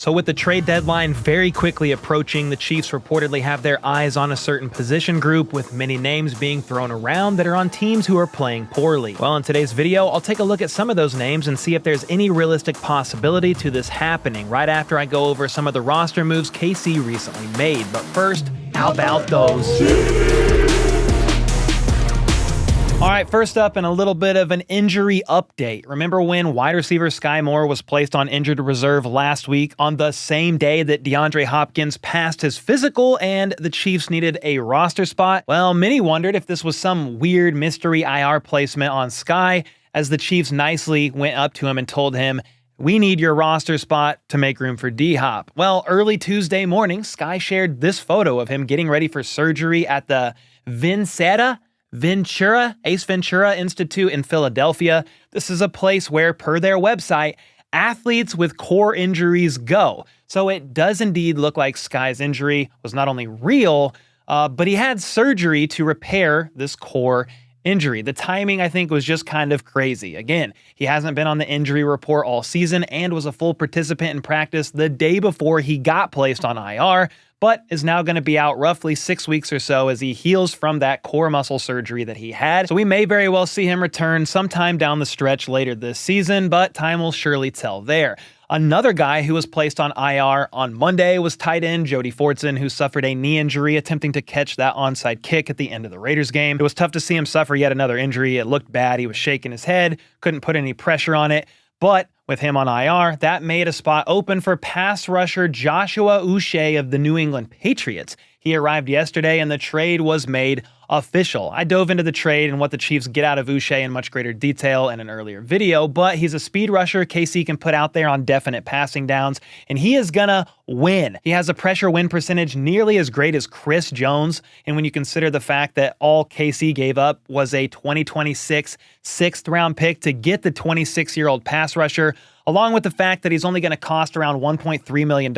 So with the trade deadline very quickly approaching, the Chiefs reportedly have their eyes on a certain position group, with many names being thrown around that are on teams who are playing poorly. Well, in today's video, I'll take a look at some of those names and see if there's any realistic possibility to this happening right after I go over some of the roster moves KC recently made. But first, how about those? All right, first up, and a little bit of an injury update. Remember when wide receiver Sky Moore was placed on injured reserve last week on the same day that DeAndre Hopkins passed his physical and the Chiefs needed a roster spot? Well, many wondered if this was some weird mystery IR placement on Sky, as the Chiefs nicely went up to him and told him, "We need your roster spot to make room for D-Hop." Well, early Tuesday morning, Sky shared this photo of him getting ready for surgery at the Ace Ventura Institute in Philadelphia. This is a place where, per their website, athletes with core injuries go. So it does indeed look like Sky's injury was not only real, but he had surgery to repair this core injury. The timing, I think, was just kind of crazy. Again, he hasn't been on the injury report all season and was a full participant in practice the day before he got placed on IR, but is now going to be out roughly 6 weeks or so as he heals from that core muscle surgery that he had. So we may very well see him return sometime down the stretch later this season, but time will surely tell there. Another guy who was placed on IR on Monday was tight end Jody Fortson, who suffered a knee injury attempting to catch that onside kick at the end of the Raiders game. It was tough to see him suffer yet another injury. It looked bad. He was shaking his head, couldn't put any pressure on it. But with him on IR, that made a spot open for pass rusher Joshua Uche of the New England Patriots. He arrived yesterday and the trade was made official. I dove into the trade and what the Chiefs get out of Uche in much greater detail in an earlier video, but he's a speed rusher KC can put out there on definite passing downs, and he is gonna win. He has a pressure win percentage nearly as great as Chris Jones, and when you consider the fact that all KC gave up was a 2026 sixth-round pick to get the 26-year-old pass rusher, along with the fact that he's only going to cost around $1.3 million,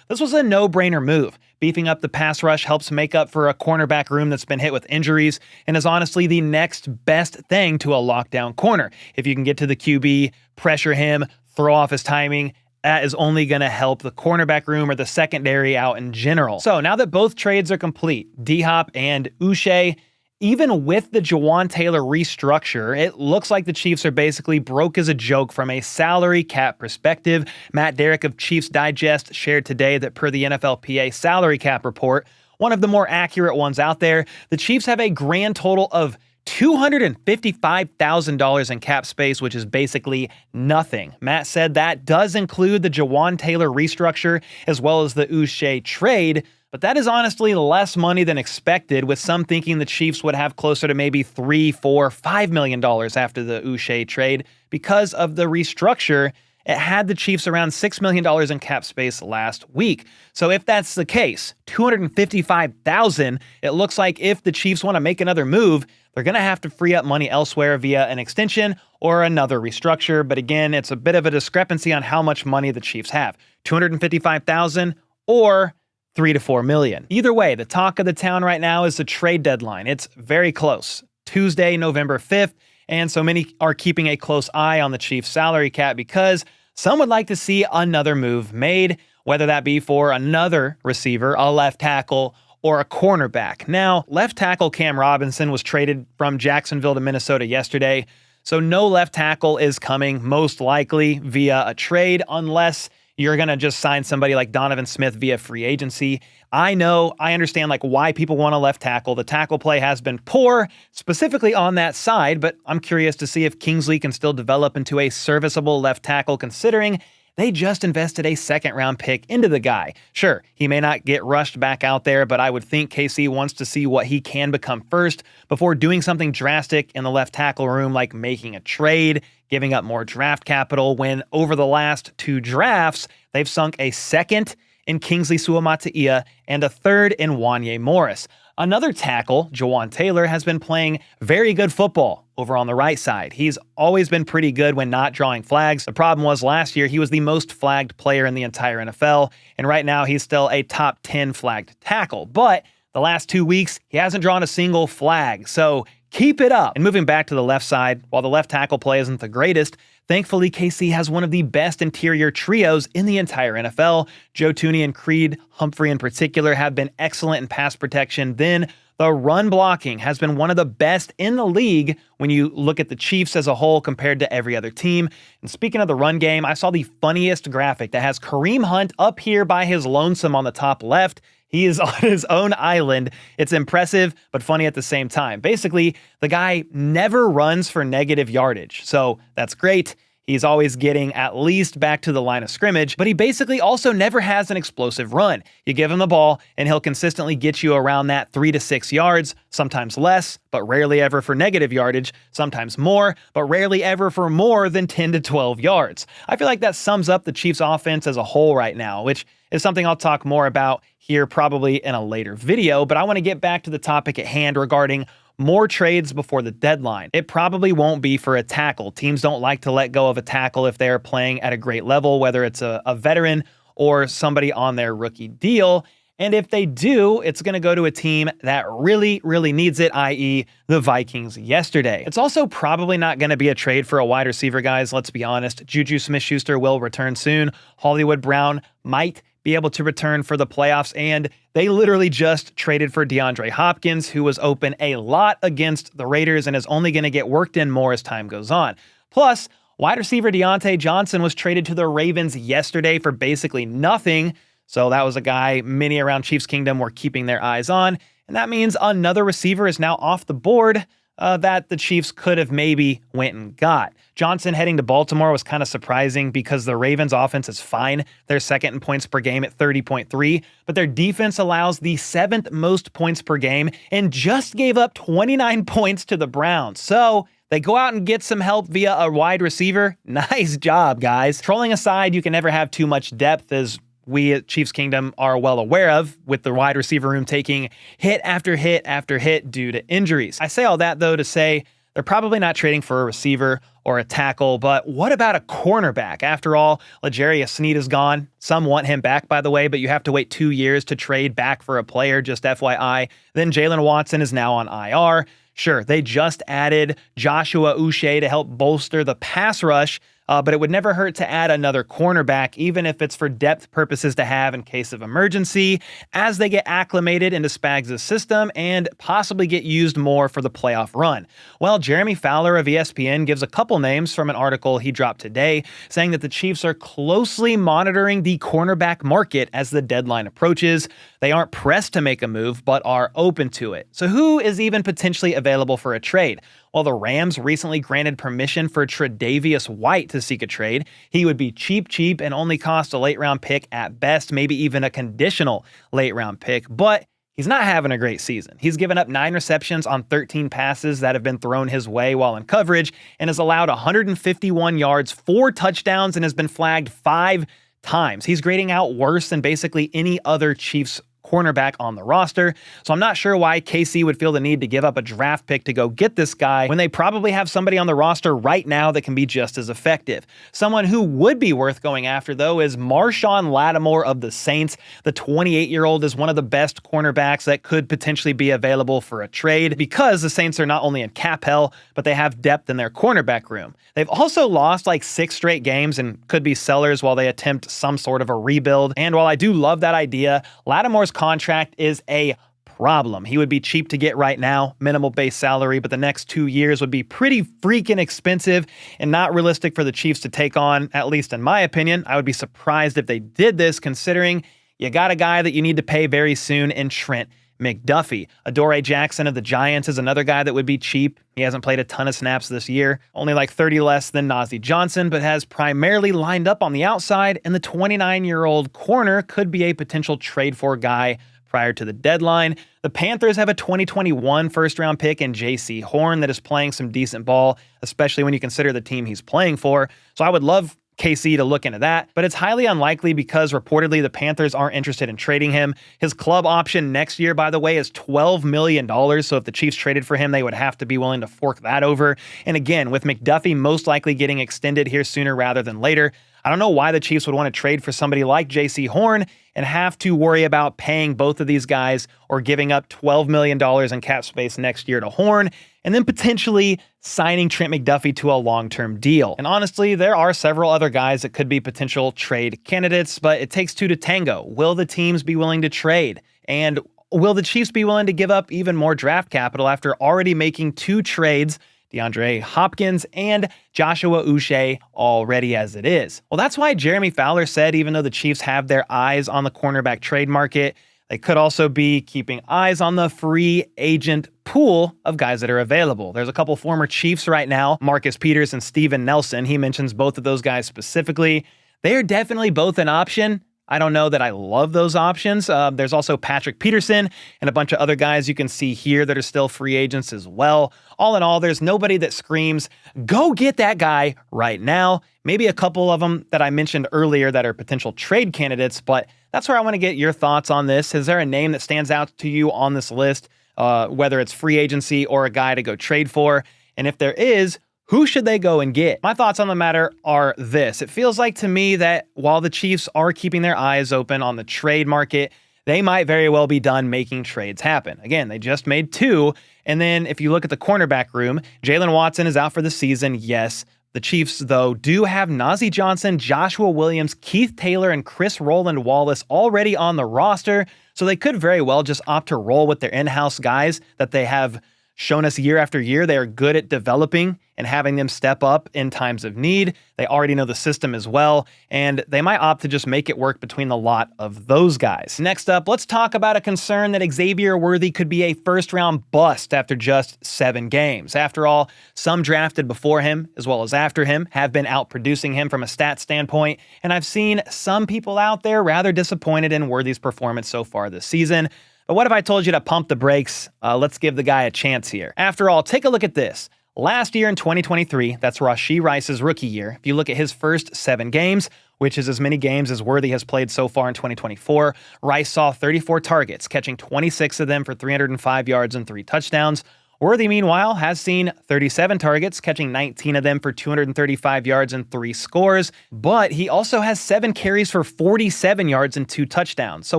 this was a no-brainer move. Beefing up the pass rush helps make up for a cornerback room that's been hit with injuries and is honestly the next best thing to a lockdown corner. If you can get to the QB, pressure him, throw off his timing, that is only going to help the cornerback room or the secondary out in general. So now that both trades are complete, D-Hop and Uche, even with the Jawan Taylor restructure, it looks like the Chiefs are basically broke as a joke from a salary cap perspective. Matt Derrick of Chiefs Digest shared today that per the NFLPA salary cap report, one of the more accurate ones out there, the Chiefs have a grand total of $255,000 in cap space, which is basically nothing. Matt said that does include the Jawan Taylor restructure as well as the Uche trade, but that is honestly less money than expected, with some thinking the Chiefs would have closer to maybe $3, $4, $5 million after the Uche trade. Because of the restructure, it had the Chiefs around $6 million in cap space last week. So if that's the case, $255,000, it looks like if the Chiefs want to make another move, they're going to have to free up money elsewhere via an extension or another restructure. But again, it's a bit of a discrepancy on how much money the Chiefs have. $255,000 or $3 to $4 million. Either way, the talk of the town right now is the trade deadline. It's very close. Tuesday, November 5th. And so many are keeping a close eye on the Chiefs salary cap because some would like to see another move made, whether that be for another receiver, a left tackle, or a cornerback. Now, left tackle Cam Robinson was traded from Jacksonville to Minnesota yesterday, so no left tackle is coming, most likely via a trade, unless you're going to just sign somebody like Donovan Smith via free agency. I understand why people want a left tackle. The tackle play has been poor, specifically on that side, but I'm curious to see if Kingsley can still develop into a serviceable left tackle, considering they just invested a second-round pick into the guy. Sure, he may not get rushed back out there, but I would think KC wants to see what he can become first before doing something drastic in the left tackle room, like making a trade, giving up more draft capital, when over the last 2 drafts, they've sunk a second in Kingsley Suamataia and a third in Wanye Morris. Another tackle, Jawan Taylor, has been playing very good football over on the right side. He's always been pretty good when not drawing flags. The problem was last year he was the most flagged player in the entire NFL, and right now he's still a top 10 flagged tackle. But the last 2 weeks, he hasn't drawn a single flag, so keep it up. And moving back to the left side, while the left tackle play isn't the greatest, Thankfully, KC has one of the best interior trios in the entire NFL. Joe Thuney and Creed Humphrey in particular have been excellent in pass protection. Then the run blocking has been one of the best in the league when you look at the Chiefs as a whole compared to every other team. And speaking of the run game, I saw the funniest graphic that has Kareem Hunt up here by his lonesome on the top left. He is on his own island. It's impressive, but funny at the same time. Basically, the guy never runs for negative yardage, so that's great. He's always getting at least back to the line of scrimmage, but he basically also never has an explosive run. You give him the ball, and he'll consistently get you around that 3 to 6 yards, sometimes less, but rarely ever for negative yardage, sometimes more, but rarely ever for more than 10 to 12 yards. I feel like that sums up the Chiefs' offense as a whole right now, which is something I'll talk more about here probably in a later video, but I want to get back to the topic at hand regarding more trades before the deadline. It probably won't be for a tackle. Teams don't like to let go of a tackle if they're playing at a great level, whether it's a veteran or somebody on their rookie deal. And if they do, it's going to go to a team that really, really needs it, i.e. the Vikings yesterday. It's also probably not going to be a trade for a wide receiver, guys. Let's be honest. Juju Smith-Schuster will return soon. Hollywood Brown might be able to return for the playoffs, and they literally just traded for DeAndre Hopkins, who was open a lot against the Raiders and is only going to get worked in more as time goes on. Plus, wide receiver Deontay Johnson was traded to the Ravens yesterday for basically nothing, so that was a guy many around Chiefs Kingdom were keeping their eyes on, and that means another receiver is now off the board that the Chiefs could have maybe went and got. Johnson heading to Baltimore was kind of surprising because the Ravens offense is fine. They're second in points per game at 30.3, but their defense allows the 7th most points per game and just gave up 29 points to the Browns. So they go out and get some help via a wide receiver. Nice job, guys. Trolling aside, you can never have too much depth, as we at Chiefs Kingdom are well aware of, with the wide receiver room taking hit after hit after hit due to injuries. I say all that, though, to say they're probably not trading for a receiver or a tackle, but what about a cornerback? After all, L'Jarius Sneed is gone. Some want him back, by the way, but you have to wait 2 years to trade back for a player, just FYI. Then Jalen Watson is now on IR. Sure, they just added Joshua Uche to help bolster the pass rush, but it would never hurt to add another cornerback, even if it's for depth purposes to have in case of emergency, as they get acclimated into Spags' system and possibly get used more for the playoff run. Well, Jeremy Fowler of ESPN gives a couple names from an article he dropped today, saying that the Chiefs are closely monitoring the cornerback market as the deadline approaches. They aren't pressed to make a move, but are open to it. So who is even potentially available for a trade? Well, the Rams recently granted permission for Tre'Davious White to seek a trade. He would be cheap and only cost a late-round pick at best, maybe even a conditional late-round pick, but he's not having a great season. He's given up 9 receptions on 13 passes that have been thrown his way while in coverage and has allowed 151 yards, 4 touchdowns, and has been flagged 5 times. He's grading out worse than basically any other Chiefs cornerback on the roster, so I'm not sure why KC would feel the need to give up a draft pick to go get this guy when they probably have somebody on the roster right now that can be just as effective. Someone who would be worth going after, though, is Marshawn Lattimore of the Saints. The 28-year-old is one of the best cornerbacks that could potentially be available for a trade because the Saints are not only in cap hell, but they have depth in their cornerback room. They've also lost like 6 straight games and could be sellers while they attempt some sort of a rebuild. And while I do love that idea, Lattimore's contract is a problem. He would be cheap to get right now, minimal base salary, but the next 2 years would be pretty freaking expensive and not realistic for the Chiefs to take on, at least in my opinion. I would be surprised if they did this, considering you got a guy that you need to pay very soon in Trent McDuffie. Adoree Jackson of the Giants is another guy that would be cheap. He hasn't played a ton of snaps this year, only like 30 less than Nazeeh Johnson, but has primarily lined up on the outside, and the 29-year-old corner could be a potential trade for guy prior to the deadline. The Panthers have a 2021 first-round pick in J.C. Horn that is playing some decent ball, especially when you consider the team he's playing for. So I would love KC to look into that, but it's highly unlikely because reportedly the Panthers aren't interested in trading him. His club option next year, by the way, is $12 million, so if the Chiefs traded for him, they would have to be willing to fork that over. And again, with McDuffie most likely getting extended here sooner rather than later, I don't know why the Chiefs would want to trade for somebody like J.C. Horn and have to worry about paying both of these guys or giving up $12 million in cap space next year to Horn and then potentially signing Trent McDuffie to a long-term deal. And honestly, there are several other guys that could be potential trade candidates, but it takes two to tango. Will the teams be willing to trade? And will the Chiefs be willing to give up even more draft capital after already making two trades, DeAndre Hopkins and Joshua Uche, already as it is? Well, that's why Jeremy Fowler said even though the Chiefs have their eyes on the cornerback trade market, they could also be keeping eyes on the free agent pool of guys that are available. There's a couple former Chiefs right now, Marcus Peters and Steven Nelson. He mentions both of those guys specifically. They are definitely both an option. I don't know that I love those options. There's also Patrick Peterson and a bunch of other guys you can see here that are still free agents as well. All in all, there's nobody that screams, go get that guy right now. Maybe a couple of them that I mentioned earlier that are potential trade candidates, but that's where I want to get your thoughts on this. Is there a name that stands out to you on this list, whether it's free agency or a guy to go trade for? And if there is, who should they go and get? My thoughts on the matter are this. It feels like to me that while the Chiefs are keeping their eyes open on the trade market, they might very well be done making trades happen. Again, they just made two. And then if you look at the cornerback room, Jalen Watson is out for the season, yes. The Chiefs, though, do have Najee Johnson, Joshua Williams, Keith Taylor, and Chris Roland Wallace already on the roster, so they could very well just opt to roll with their in-house guys that they have shown us year after year. They are good at developing and having them step up in times of need. They already know the system as well, and they might opt to just make it work between the lot of those guys. Next up, let's talk about a concern that Xavier Worthy could be a first-round bust after just 7 games. After all, some drafted before him, as well as after him, have been outproducing him from a stat standpoint, and I've seen some people out there rather disappointed in Worthy's performance so far this season. But what if I told you to pump the brakes? Let's give the guy a chance here. After all, take a look at this. Last year in 2023, that's Rashee Rice's rookie year. If you look at his first 7 games, which is as many games as Worthy has played so far in 2024, Rice saw 34 targets, catching 26 of them for 305 yards and 3 touchdowns. Worthy, meanwhile, has seen 37 targets, catching 19 of them for 235 yards and 3 scores, but he also has 7 carries for 47 yards and 2 touchdowns. So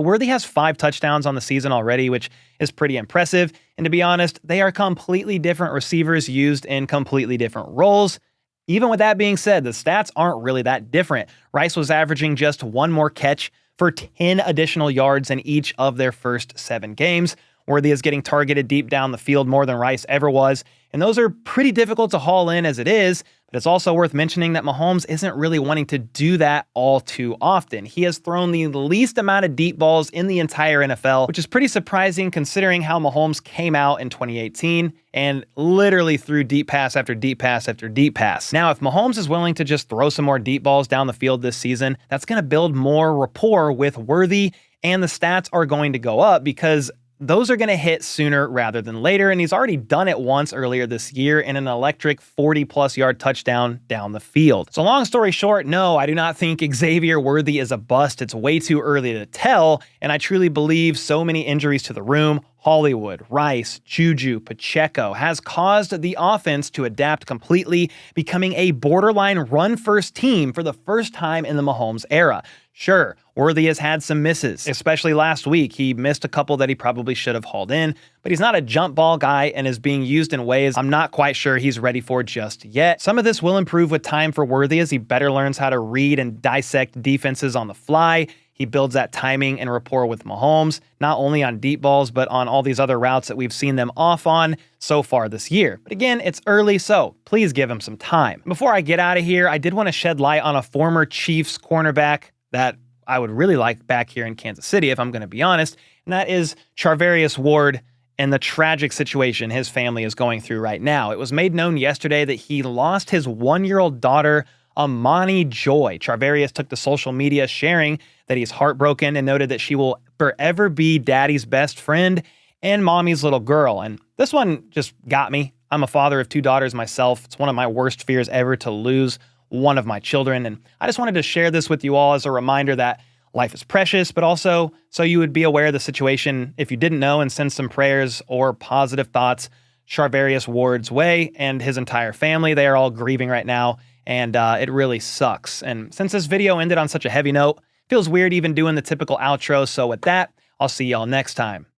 Worthy has 5 touchdowns on the season already, which is pretty impressive. And to be honest, they are completely different receivers used in completely different roles. Even with that being said, the stats aren't really that different. Rice was averaging just 1 more catch for 10 additional yards in each of their first 7 games. Worthy is getting targeted deep down the field more than Rice ever was, and those are pretty difficult to haul in as it is, but it's also worth mentioning that Mahomes isn't really wanting to do that all too often. He has thrown the least amount of deep balls in the entire NFL, which is pretty surprising considering how Mahomes came out in 2018 and literally threw deep pass after deep pass after deep pass. Now, if Mahomes is willing to just throw some more deep balls down the field this season, that's going to build more rapport with Worthy, and the stats are going to go up because those are going to hit sooner rather than later, and he's already done it once earlier this year in an electric 40-plus yard touchdown down the field. So long story short, no, I do not think Xavier Worthy is a bust. It's way too early to tell, and I truly believe so many injuries to the room, Hollywood, Rice, Juju, Pacheco, has caused the offense to adapt completely, becoming a borderline run-first team for the first time in the Mahomes era. Sure, Worthy has had some misses, especially last week. He missed a couple that he probably should have hauled in, but he's not a jump ball guy and is being used in ways I'm not quite sure he's ready for just yet. Some of this will improve with time for Worthy as he better learns how to read and dissect defenses on the fly. He builds that timing and rapport with Mahomes, not only on deep balls, but on all these other routes that we've seen them off on so far this year. But again, it's early, so please give him some time. Before I get out of here, I did want to shed light on a former Chiefs cornerback that I would really like back here in Kansas City, if I'm going to be honest, and that is Charvarius Ward and the tragic situation his family is going through right now. It was made known yesterday that he lost his 1-year-old daughter, Amani Joy. Charvarius took to social media sharing that he's heartbroken and noted that she will forever be daddy's best friend and mommy's little girl. And this one just got me. I'm a father of 2 daughters myself. It's one of my worst fears ever to lose one of my children. And I just wanted to share this with you all as a reminder that life is precious, but also so you would be aware of the situation if you didn't know, and send some prayers or positive thoughts Charvarius Ward's way and his entire family. They are all grieving right now, and it really sucks. And since this video ended on such a heavy note, feels weird even doing the typical outro, so with that, I'll see y'all next time.